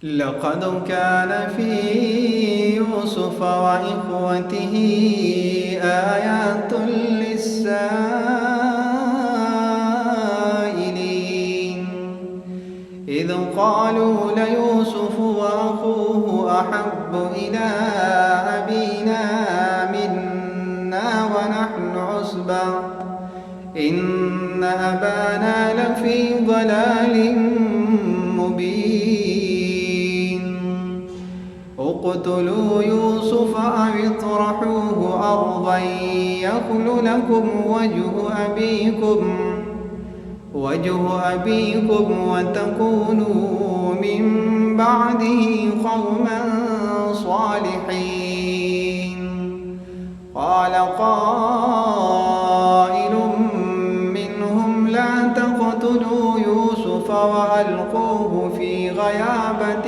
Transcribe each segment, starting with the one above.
لقد كان في يوسف وإخوته آيات للسائلين إذ قالوا ليوسف وأخوه أحب إلى أبينا منا ونحن عصبة إن أبانا لفي ضلال مبين اقتلوا يوسف أو اطرحوه أرضا يخل لكم وجه أبيكم وتكونوا من بعده قوما صالحين. قال قائل منهم لا تقتلوا يوسف وألقوه في غيابة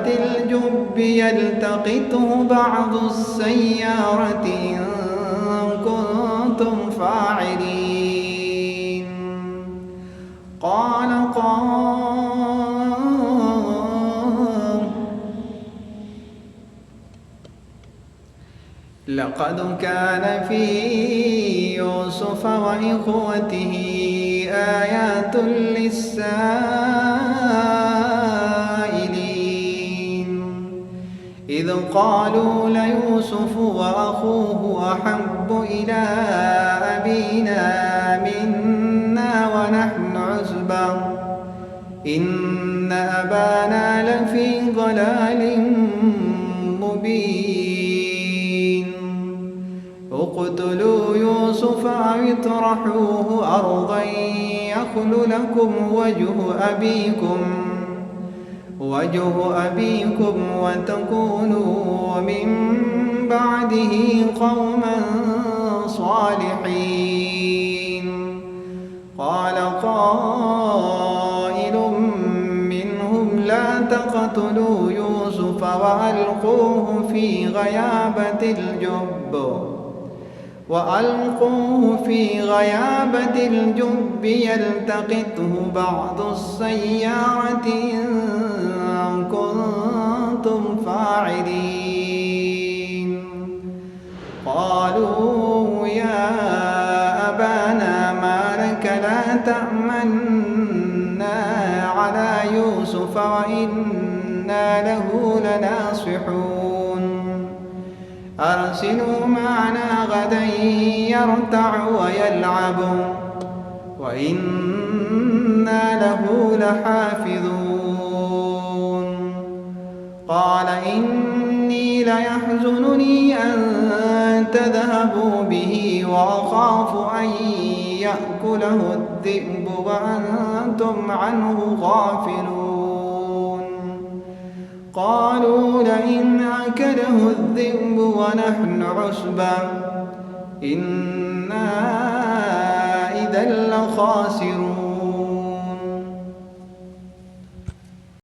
الجب يلتقطه بعض السيارة إن كنتم فاعلين. قال لقد كان في يوسف وإخوته آيات للسائلين إذ قالوا ليوسف وأخوه أحب إلى أبينا منا ونحن عصبة إن أبانا لفي ضلال مبين اقتلوا يوسف أو اطرحوه أرضا يخل لكم وجه أبيكم وتكونوا من بعده قوما صالحين. قال قائل منهم لا تقتلوا يوسف وألقوه في غيابة الجب يلتقطه بعض السيارة إن كنتم فاعلين. قالوا يا أبانا ما لك لا تأمنا على يوسف وإنا له لناصحون أرسلوا معنا غدا يرتع ويلعب وإنا له لحافظون. قال إني ليحزنني أن تذهبوا به وأخاف أن يأكله الذئب وأنتم عنه غافلون. قالوا لئن أكله الذئب ونحن عصبة إنا إذا لخاسرون.